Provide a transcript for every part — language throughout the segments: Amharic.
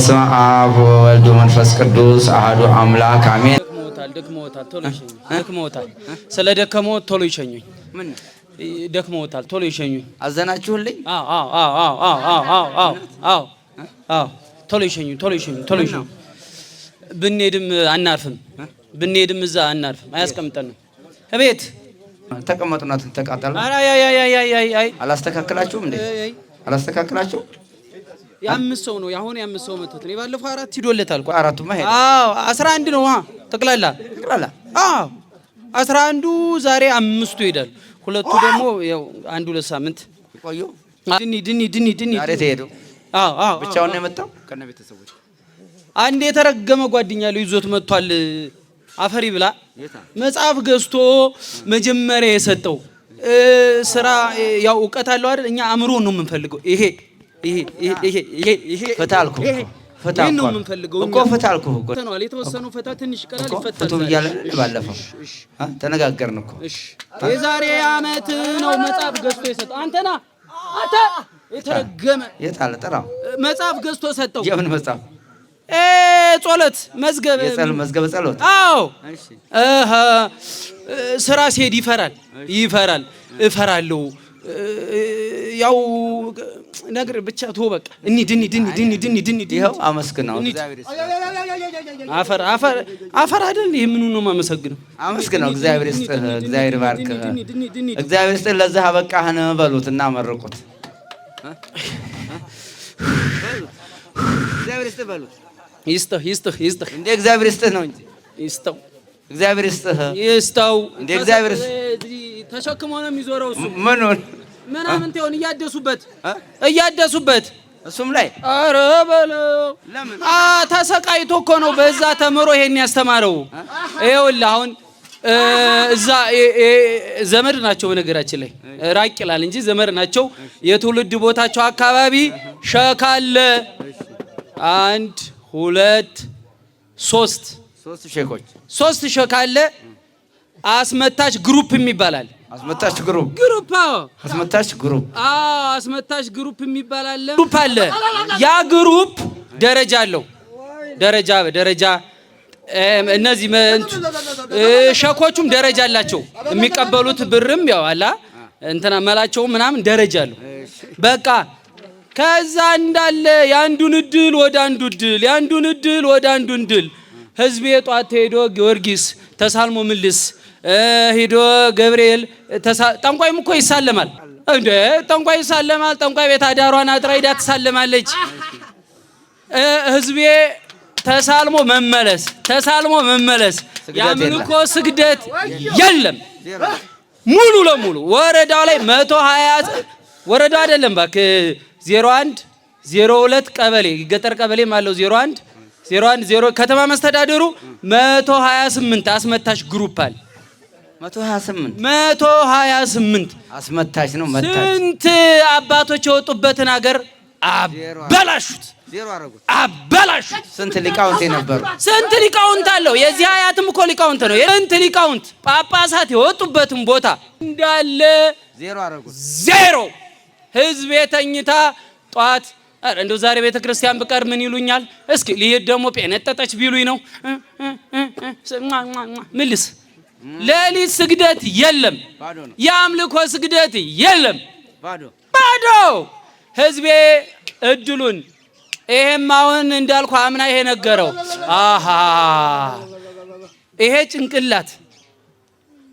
በስመ አብ ወወልድ ወመንፈስ ቅዱስ አሐዱ አምላክ አሜን። ደክሞታል ቶሎ ይሸኙኝ። ደክሞታል ስለደከመው ቶሎ ይሸኙኝ። ምን ደክሞታል ቶሎ ይሸኙኝ። አዘናችሁልኝ? አዎ ቶሎ ይሸኙኝ። ቶሎ ይሸኙኝ። ብንሄድም አናርፍም። ብንሄድም እዛ አናርፍም። አያስቀምጠንም እቤት ተቀመጡና ተቃጠሉ። አይ አላስተካክላችሁም እንዴ? አላስተካክላችሁ የአምስት ሰው ነው ያሁን የአምስት ሰው መተት ነው። ባለፈው አራት ሂዶለታል እኮ አራቱማ ሄደ። 11 ነው ጠቅላላ። አዎ 11ዱ ዛሬ አምስቱ ይሄዳል። ሁለቱ ደግሞ ያው አንድ ሁለት ሳምንት ይቆዩ። ድኒ ዛሬ ተሄዱ። ብቻውን ነው የመጣው ከነ ቤተሰቦች። አንድ የተረገመ ጓደኛ ነው ይዞት መጥቷል። አፈሪ ብላ መጽሐፍ ገዝቶ መጀመሪያ የሰጠው ስራ ያው ዕውቀት አለው አይደል? እኛ አእምሮ ነው የምንፈልገው። ይሄ ፈታልኩ ነው የምንፈልገው እኮ ፈታልኩ እኮ ተነዋል። የተወሰነው ፈታ ትንሽ ቀላል ይፈታል። ፈቱ እያለ ባለፈው ተነጋገርን እኮ። የዛሬ አመት ነው መጽሐፍ ገዝቶ የሰጠው። አንተ የተረገመ የታለ ጠራው መጽሐፍ ገዝቶ ሰጠው። የምን መጽሐፍ? ጸሎት መዝገበ ጸሎት። አዎ ስራ ሲሄድ ይፈራል። እፈራለሁ ያው ነገር ብቻ ተው በቃ ድኒ ይኸው አመስግነው። አፈር አይደል? ምኑ ነው የማመሰግነው? አመስግነው። እግዚአብሔር ይስጥህ፣ እግዚአብሔር ይባርክ፣ እግዚአብሔር ይስጥህ። ለዚህ አበቃህን በሉት እና መርቁት። እግዚአብሔር ይስጥህ በሉት። ይስጥህ እንደ እግዚአብሔር ይስጥህ ነው እንጂ ይስጠው። እግዚአብሔር ይስጥህ እንደ እግዚአብሔር ተሸክሞ ነው የሚዞረው እሱ ምኑን ተውን እያደሱበት እሱም ላይ ኧረ በለው። ተሰቃይቶ እኮ ነው በዛ ተምሮ ይሄን ያስተማረው። ይኸውልህ አሁን እዛ ዘመድ ናቸው። በነገራችን ላይ ራቅ ይላል እንጂ ዘመድ ናቸው። የትውልድ ቦታቸው አካባቢ ሸካለ 1 2 3 ሼኮች 3 ሸካለ አስመታች ግሩፕ የሚባላል። አስመታች ግሩፕ አስመታች ግሩፕ የሚባል አለ። ግሩፕ አለ። ያ ግሩፕ ደረጃ አለው። ደረጃ እነዚህ ሸኮቹም ደረጃ አላቸው። የሚቀበሉት ብርም ያው አላ እንትና መላቸው ምናምን ደረጃ አለው። በቃ ከዛ እንዳለ ያንዱን እድል ወደ አንዱ እድል ህዝብ የጧት ሄዶ ጊዮርጊስ ተሳልሞ ምልስ ሄዶ ገብርኤል ጠንቋይም እኮ ይሳለማል እንዴ! ጠንቋይ ይሳለማል። ጠንቋይ ቤት አዳሯን አጥራ ሄዳ ትሳለማለች። ህዝቤ ተሳልሞ መመለስ ያምልኮ ስግደት የለም። ሙሉ ለሙሉ ወረዳው ላይ 120 ወረዳው አይደለም እባክህ 01 02 ቀበሌ ገጠር ቀበሌም አለው 01 0 ከተማ መስተዳደሩ 128 አስመታች ግሩፕ አለ። 128 አስመታች ነው መታች። ስንት አባቶች የወጡበትን ሀገር አበላሹት። ስንት ሊቃውንት የነበሩ ስንት ሊቃውንት አለው። የዚህ አያትም እኮ ሊቃውንት ነው። ስንት ሊቃውንት ጳጳሳት የወጡበትን ቦታ እንዳለ ዜሮ። ህዝብ የተኝታ ጧት እንደው ዛሬ ቤተክርስቲያን ብቀር ምን ይሉኛል? እስኪ ልሂድ ደግሞ ጴነጠጠች ቢሉኝ ነው። ምልስ ሌሊት ስግደት የለም። የአምልኮ ስግደት የለም። ባዶ ህዝቤ እድሉን ይሄም አሁን እንዳልኩ አምና ይሄ ነገረው። ይሄ ጭንቅላት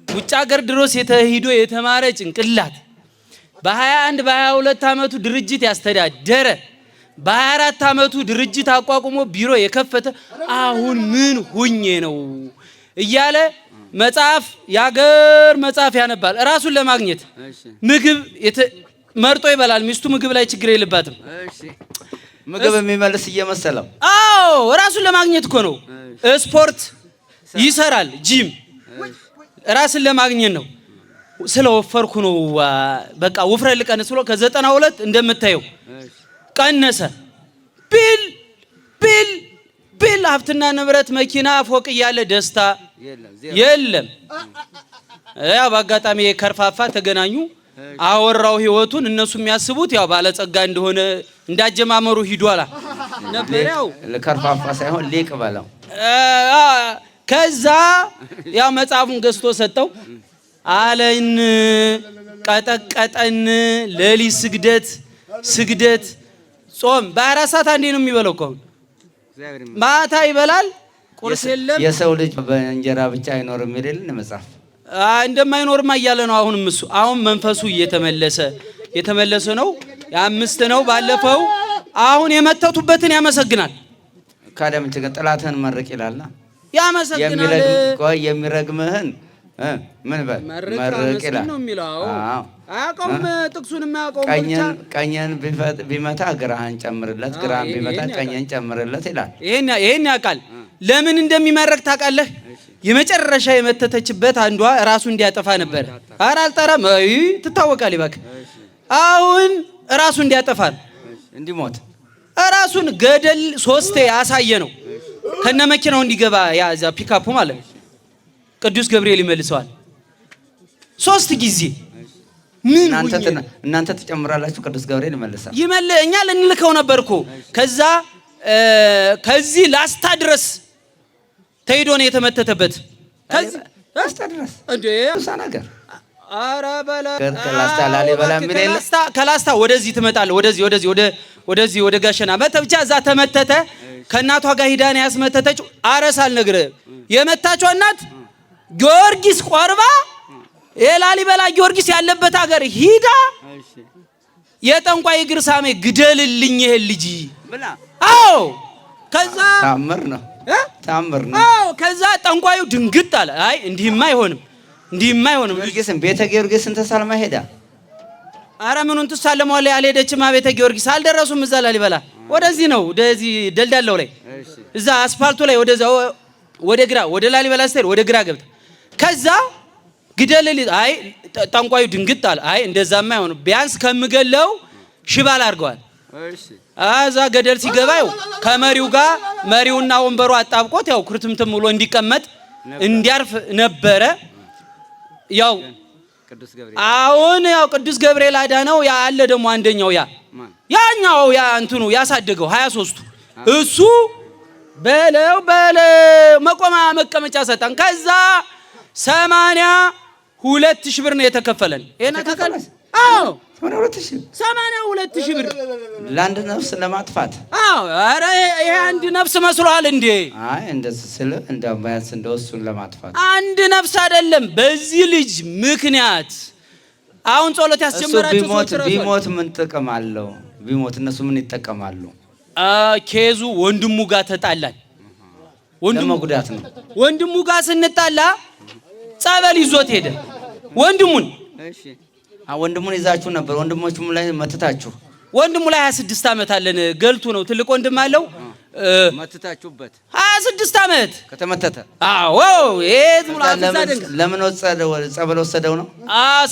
ውጭ ሀገር ድሮስ የተሂዶ የተማረ ጭንቅላት በ21 በ22 አመቱ ድርጅት ያስተዳደረ በ24 አመቱ ድርጅት አቋቁሞ ቢሮ የከፈተ አሁን ምን ሁኜ ነው እያለ መጽሐፍ ያገር መጽሐፍ ያነባል። ራሱን ለማግኘት ምግብ መርጦ ይበላል። ሚስቱ ምግብ ላይ ችግር የለባትም። ምግብ የሚመልስ እየመሰለው ራሱን ለማግኘት እኮ ነው። ስፖርት ይሰራል። ጂም ራስን ለማግኘት ነው። ስለወፈርኩ ነው በቃ ውፍረት ልቀንስ ብሎ ከ92 እንደምታየው ቀነሰ። ቢል ሀብትና ንብረት መኪና ፎቅ እያለ ደስታ የለም። ያው በአጋጣሚ የከርፋፋ ተገናኙ። አወራው ህይወቱን። እነሱ የሚያስቡት ያው ባለጸጋ እንደሆነ እንዳጀማመሩ ሂዷላ ነበር። ያው ለከርፋፋ ሳይሆን ሊቅ በለው። ከዛ ያው መጽሐፉን ገዝቶ ሰጠው አለን። ቀጠቀጠን። ሌሊት ስግደት ጾም በ24 ሰዓት አንዴ ነው የሚበላው። ከሆነ ማታ ይበላል፣ ቁርስ የለም። የሰው ልጅ በእንጀራ ብቻ አይኖርም ይላል መጽሐፍ። እንደማይኖርማ እያለ ነው። አሁንም እሱ አሁን መንፈሱ የተመለሰ ነው። የ5 ነው ባለፈው። አሁን የመተቱበትን ያመሰግናል። ካደም ጥላትህን መርቅ ይላልና ያመሰግናል። የሚረግምህን ምን በል መርቅ ይላል ነው የሚለው። አያውቀውም፣ ጥቅሱን የማያውቀው ቀኝን ቢመታ ግራህን ጨምርለት፣ ግራህን ቢመታ ቀኝን ጨምርለት ይላል። ይሄን ያውቃል። ለምን እንደሚመረቅ ታውቃለህ? የመጨረሻ የመተተችበት አንዷ ራሱ እንዲያጠፋ ነበር። ኧረ አልጠራም ትታወቃለህ እባክህ። አሁን ራሱ እንዲያጠፋ እንዲሞት ራሱን ገደል 3 ያሳየ ነው። ከነ መኪናው እንዲገባ ያዛ ፒካፑ ማለት ነው። ቅዱስ ገብርኤል ይመልሰዋል 3 ጊዜ። ምን እናንተ ትጨምራላችሁ፣ ቅዱስ ገብርኤል ይመልሳል። እኛ ልንልከው ነበርኩ። ከዛ ከዚህ ላስታ ድረስ ተይዶ ነው የተመተተበት። ከዚህ ላስታ ድረስ እንዴ ነገር አረ በላ ከላስታ ላሊበላ ምን ይላል? ከላስታ ወደዚህ ትመጣለህ፣ ወደዚህ ወደ ጋሸና ብቻ እዛ ተመተተ። ከእናቷ ጋር ሂዳ ነው ያስመተተችው። አረስ አልነግርህም። የመታቿ እናት ጊዮርጊስ ቆርባ የላሊበላ ጊዮርጊስ ያለበት ሀገር ሂዳ የጠንቋይ እግር ሳሜ ግደልልኝ ይሄ ልጅ ብላ። አዎ ከዛ ታምር ነው። አዎ ከዛ ጠንቋዩ ድንግጥ አለ። አይ እንዲህማ አይሆንም። ጊዮርጊስን ቤተ ጊዮርጊስን ተሳልማ ሄዳ። አረ ምኑን ተሳልማው ላይ አልሄደችማ። ቤተ ጊዮርጊስ አልደረሱም። እዛ ላሊበላ ወደዚህ ነው፣ ወደዚህ ደልዳለው ላይ እዛ አስፋልቱ ላይ ወደዛ ወደ ግራ ወደ ላሊበላ ስትሄድ ወደ ግራ ገብታ ከዛ ግደልልኝ። አይ ጠንቋዩ ድንግጥ አለ። አይ እንደዛማ አይሆንም፣ ቢያንስ ከምገለው ሽባል አድርገዋል። እዛ ገደል ሲገባ ያው ከመሪው ጋር መሪውና ወንበሩ አጣብቆት ያው ኩርትምትም ብሎ እንዲቀመጥ እንዲያርፍ ነበረ። ያው አሁን ያው ቅዱስ ገብርኤል አዳነው። ያ አለ ደግሞ አንደኛው ያኛው እንትኑ ያሳደገው 23ቱ እሱ በለው መቀመጫ ሰጠን። ከዛ 82,000 ብር ነው የተከፈለን። እኔ ተከፈለ። አዎ 82,000 ብር ለአንድ ነፍስ ለማጥፋት። አዎ አረ ይሄ አንድ ነፍስ መስሏል እንዴ? አይ እንደዚህ ስለ እንደማያስ እንደውሱን ለማጥፋት አንድ ነፍስ አይደለም። በዚህ ልጅ ምክንያት አሁን ጸሎት ያስጀመራችሁ ሰዎች ቢሞት ምን ጥቅም አለው? ቢሞት እነሱ ምን ይጠቀማሉ? ኬዙ ወንድሙ ጋር ተጣላን። ለመጉዳት ነው። ወንድሙ ጋር ስንጣላ ጸበል ይዞት ሄደ ወንድሙን። እሺ ወንድሙን ይዛችሁ ነበር። ወንድሞቹም ላይ መተታችሁ። ወንድሙ ላይ 26 ዓመት አለን። ገልቱ ነው ትልቅ ወንድም አለው። መተታችሁበት 26 ዓመት ከተመተተ። አዎ ለምን ጸበል ወሰደው ነው?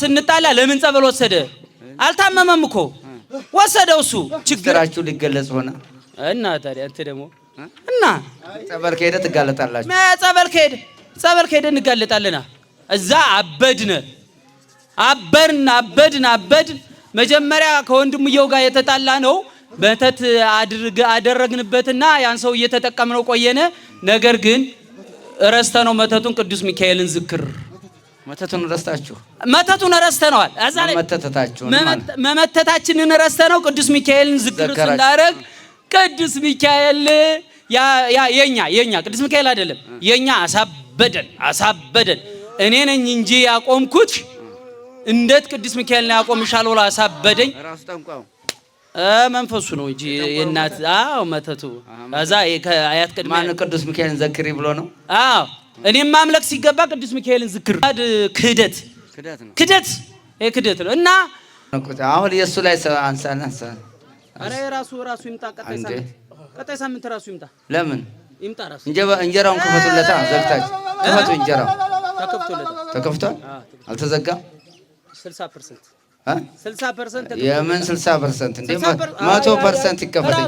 ስንጣላ ለምን ጸበል ወሰደ? አልታመመም እኮ ወሰደው። እሱ ችግራችሁ ሊገለጽ ሆነ እና ታዲያ አንተ ደግሞ ጸበል ከሄደ ትጋለጣላችሁ። ጸበል ከሄደ እንጋለጣለና እዛ አበድን። መጀመሪያ ከወንድምየው ጋር የተጣላ ነው መተት አደረግንበትና ያን ሰው እየተጠቀምነው ቆየነ። ነገር ግን ረስተነው መተቱን ቅዱስ ሚካኤልን ዝክር መተቱን ረስተነዋል። እዛ ላይ መመተታችንን ረስተነው ቅዱስ ሚካኤልን ዝክር ስናደርግ ቅዱስ ሚካኤል የኛ ቅዱስ ሚካኤል አይደለም የኛ አሳበደን። እኔ ነኝ እንጂ ያቆምኩት እንዴት ቅዱስ ሚካኤል ነው ያቆምሻል ብሎ አሳበደኝ። መንፈሱ ነው እንጂ የእናት መተቱ አዛ ከአያት ቅድመ ማን ቅዱስ ሚካኤልን ዘክሪ ብሎ ነው። እኔም ማምለክ ሲገባ ቅዱስ ሚካኤልን ዝክር ክህደት ነው። እና አሁን የሱ ላይ አንሳና አረ ራሱ ይምጣ። ቀጣይ ሳምንት ራሱ ይምጣ። ለምን ይምጣ? ራሱ እንጀራውን ክፈቱለታ። ዘግታችሁ ክፈቱ። እንጀራው ተከፍቷል። አልተዘጋም። 60% የምን 60% እንዴ? 100% ይከፈተኝ።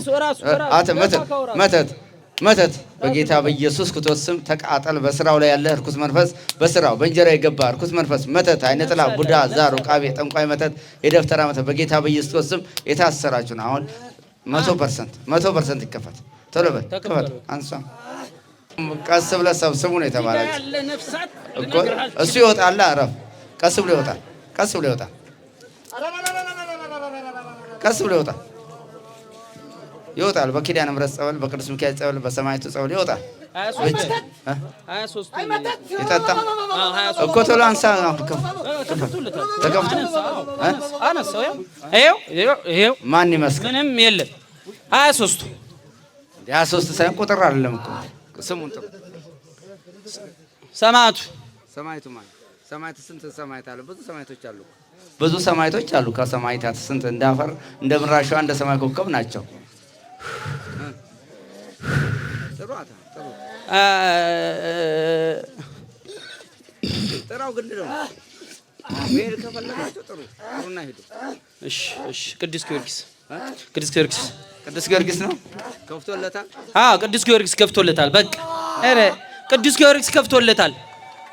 መተት በጌታ በኢየሱስ ክርስቶስ ስም ተቃጠል። በስራው ላይ ያለ እርኩስ መንፈስ፣ በስራው በእንጀራ የገባ እርኩስ መንፈስ፣ መተት፣ አይነ ጥላ፣ ቡዳ፣ ዛር፣ ቃቤ፣ ጠንቋይ መተት፣ የደፍተራ መተት በጌታ በኢየሱስ ክርስቶስ ስም የታሰራችሁ ነው። አሁን 100% ይከፈት። ቶሎ በል ክፈት። አንሳ ቀስ ብለህ ሰብስቡ ነው የተባለው እኮ እሱ ይወጣል። አረፍ ቀስ ብሎ ይወጣል። ቀስ ብሎ ይወጣል። ቀስ ብሎ ይወጣል። ይወጣል። በኪዳነ ምሕረት ጸበል፣ በቅዱስ ሚካኤል ጸበል፣ በሰማዕቱ ጸበል ይወጣል። 23 ይጠጣ እኮ ቶሎ አንሳ። ተከፍቶ አነሳው። ይኸው ማን ይመስል ምንም የለም። 23 ሳይሆን ቁጥር አይደለም እኮ ስሙን ጥሩ። ሰማዕቱ ማለት ሰማዕት ስንት ሰማዕት አለ? ብዙ ሰማዕቶች አሉ። ብዙ ሰማዕቶች አሉ። ከሰማዕታት ስንት እንዳፈር እንደ ምራሻዋ እንደ ሰማይ ኮከብ ናቸው። ጥራው ግድ ነው። ወይል ከፈለጋችሁ ጥሩና ሄዱ። እሺ ቅዱስ ጊዮርጊስ ነው ከፍቶለታል። ቅዱስ ጊዮርጊስ ከፍቶለታል። በቃ ኧረ ቅዱስ ጊዮርጊስ ከፍቶለታል።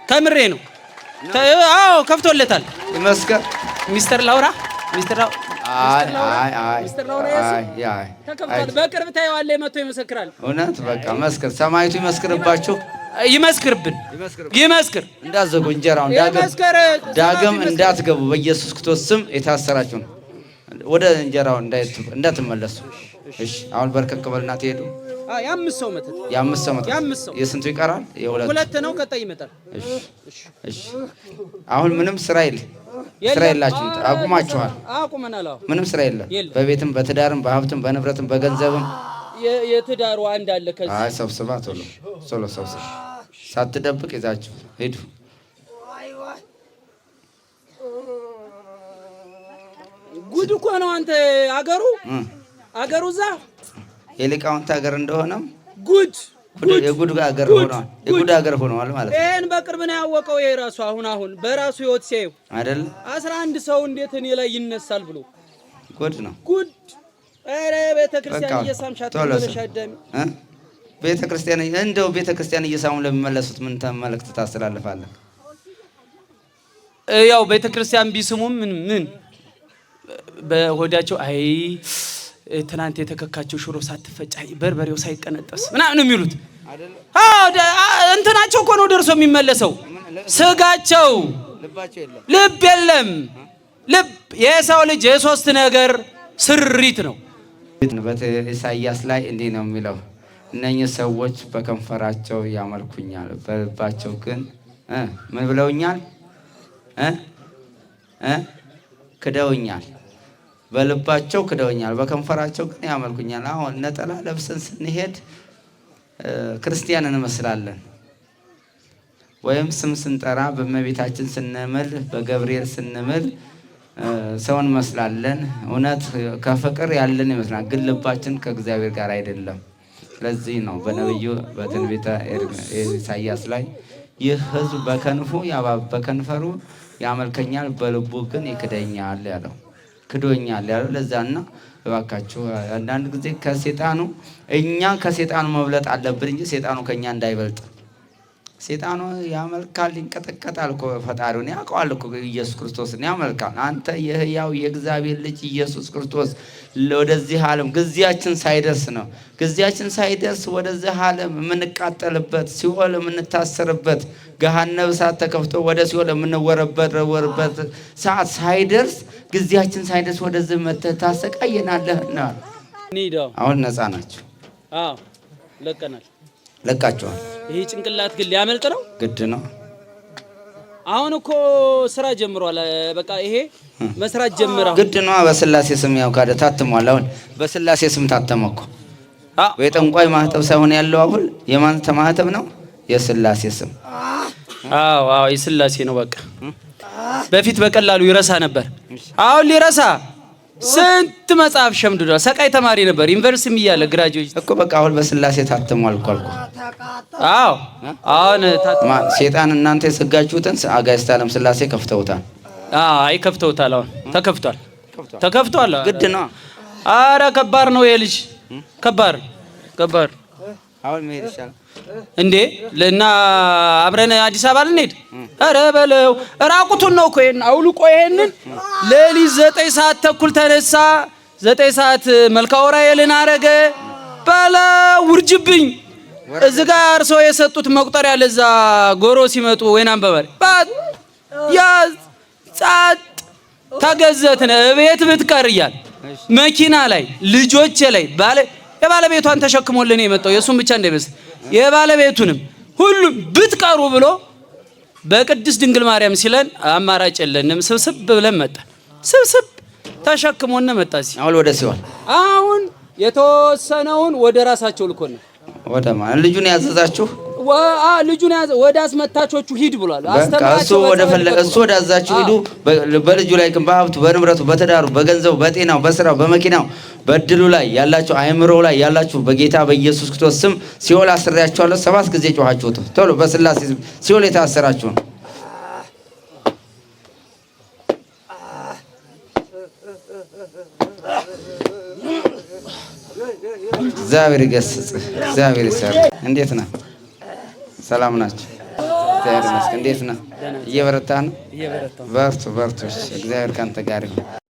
ከምሬ ነው። ከፍቶለታል። ይመስገን ሚስተር ላውራ በቅርብ ታየዋለህ። መጥቶ ይመሰክራል። እውነት በቃ መስክር። ሰማዕቱ ይመስክርባችሁ። ይመስክር። እንዳትዘጉ እንጀራውን ዳግም እንዳትገቡ በኢየሱስ ክርስቶስ ስም የታሰራችሁ ነው። ወደ እንጀራው እንዳትመለሱ። እሺ አሁን በርከክ በልና ትሄዱ። የአምስት ሰው መተት የስንቱ ይቀራል? ሁለት ነው። ቀጣይ ይመጣል። እሺ አሁን ምንም ስራ የላችሁም። አቁማችኋል። ምንም ስራ የለም። በቤትም በትዳርም በሀብትም በንብረትም በገንዘብም የትዳሩ አንድ አለ። ከዚህ ሰብስባ ቶሎ ሰብስባ ሳትደብቅ ይዛችሁ ሂዱ። ጉድ እኮ ነው አንተ። አገሩ እዛ የሊቃውንት ሀገር እንደሆነም የጉድ ሀገር ሆኗል ማለት ነው። ይሄን በቅርብ ነው ያወቀው። ይሄ ራሱ አሁን በራሱ ህይወት ሲያዩ አይደል 11 ሰው እንዴት እኔ ላይ ይነሳል ብሎ ጉድ ነው። ኧረ ቤተክርስቲያን እየሳምሻት ተለሻደም ቤተክርስቲያን እየሳሙ ለሚመለሱት ምን መልእክት ታስተላልፋለህ? ያው ቤተክርስቲያን ቢስሙም ምን በሆዳቸው አይ ትናንት የተከካቸው ሽሮ ሳትፈጭ በርበሬው ሳይቀነጠስ ምናምን የሚሉት እንትናቸው እኮ ነው ደርሶ የሚመለሰው። ስጋቸው ልብ የለም። ልብ የሰው ልጅ የሶስት ነገር ስሪት ነው። በኢሳይያስ ላይ እንዲህ ነው የሚለው፣ እነኚህ ሰዎች በከንፈራቸው ያመልኩኛል፣ በልባቸው ግን ምን ብለውኛል? ክደውኛል። በልባቸው ክደውኛል፣ በከንፈራቸው ግን ያመልኩኛል። አሁን ነጠላ ለብሰን ስንሄድ ክርስቲያን እንመስላለን። ወይም ስም ስንጠራ በእመቤታችን ስንምል በገብርኤል ስንምል ሰው እንመስላለን። እውነት ከፍቅር ያለን ይመስላል፣ ግን ልባችን ከእግዚአብሔር ጋር አይደለም። ስለዚህ ነው በነብዩ በትንቢተ ኢሳይያስ ላይ ይህ ሕዝብ በከንፈሩ ያመልከኛል፣ በልቡ ግን ይክደኛል ያለው ክዶኛል ያለው ለዛና እባካችሁ አንዳንድ ጊዜ እኛ ከሴጣኑ መብለጥ አለብን እንጂ ሴጣኑ ከኛ እንዳይበልጥ። ሴጣኑ ያመልካል፣ ይንቀጠቀጣል እኮ ፈጣሪውን ያውቀዋል እኮ ኢየሱስ ክርስቶስን ያመልካል። አንተ የሕያው የእግዚአብሔር ልጅ ኢየሱስ ክርስቶስ ወደዚህ ዓለም ጊዜያችን ሳይደርስ ወደዚህ ዓለም የምንቃጠልበት፣ ሲኦል የምንታሰርበት፣ ገሃነመ እሳት ተከፍቶ ወደ ሲኦል የምንወረወርበት ሰዓት ሳይደርስ ጊዜያችን ሳይደርስ ወደዚህ መተህ ታሰቃየናለህና አሁን ነፃ ናቸው። ለቃቸዋል። ይሄ ጭንቅላት ግን ሊያመልጥ ነው፣ ግድ ነው። አሁን እኮ ስራ ጀምሯል። በቃ ይሄ መስራት ጀምሯል፣ ግድ ነው። በስላሴ ስም ያው ካደ ታትሟል። አሁን በስላሴ ስም ታተመኮ። የጠንቋይ ማህተብ ሳይሆን ያለው አሁን የማን ማህተብ ነው? የስላሴ ስም። አዎ የስላሴ ነው። በቃ በፊት በቀላሉ ይረሳ ነበር። አሁን ሊረሳ ስንት መጽሐፍ ሸምድዷል። ሰቃይ ተማሪ ነበር ዩኒቨርሲቲ እያለ ግራጁዌት እኮ በቃ አሁን በስላሴ ታትሟል እኮ አልኩ። አሁን ሴጣን እናንተ የሰጋችሁትን አጋዕዝተ ዓለም ስላሴ ከፍተውታል። አይ ከፍተውታል። አሁን ተከፍቷል። ግድ ነው። አረ ከባድ ነው ይሄ ልጅ፣ ከባድ አሁን መሄድ ይሻላል እንዴ? እና አብረን አዲስ አበባ ልንሄድ? አረ በለው ራቁቱን ነው እኮ ይሄን አውልቆ ይሄንን ሌሊት 9 ሰዓት ተኩል ተነሳ። 9 ሰዓት መልካ ዑራኤልን አረገ። ባለ ውርጅብኝ እዚህ ጋር እርሶ የሰጡት መቁጠሪያ ለዛ ጎሮ ሲመጡ ወይና አንበባሪ ያዝ ጻጥ ተገዘትነ ቤት ብትቀር እያል መኪና ላይ ልጆቼ ላይ የባለቤቷን ተሸክሞልን የመጣው የሱን ብቻ እንዳይመስል የባለቤቱንም ሁሉም ብትቀሩ ብሎ በቅድስት ድንግል ማርያም ሲለን አማራጭ የለንም። ስብስብ ብለን መጣ። ስብስብ ተሸክሞነ መጣ። አሁን ወደ ሲሆን አሁን የተወሰነውን ወደ ራሳቸው ልኮነ ወደ ማን ልጁን ያዘዛችሁ ልጁን ያዘ ወደ አስመታቾቹ ሂድ ብሏል። አስተማራቸው ወደ ፈለገ እሱ ወደ አዛችሁ ሂዱ። በልጁ ላይ ግን በሀብቱ በንብረቱ በትዳሩ በገንዘቡ በጤናው በስራው በመኪናው በድሉ ላይ ያላችሁ አእምሮ ላይ ያላችሁ በጌታ በኢየሱስ ክርስቶስ ስም ሲኦል አስሬያችኋለሁ። 7 ጊዜ ጮኻችሁ ቶሎ በስላሴ ሲኦል የታሰራችሁ ነው። እግዚአብሔር ይገስጽ። እግዚአብሔር ይሰራ። እንዴት ነህ? ሰላም ናችሁ? እግዚአብሔር ይመስገን። እንዴት ነህ? እየበረታህ ነው? በርቱ በርቱ። እግዚአብሔር ካንተ ጋር ይሁን።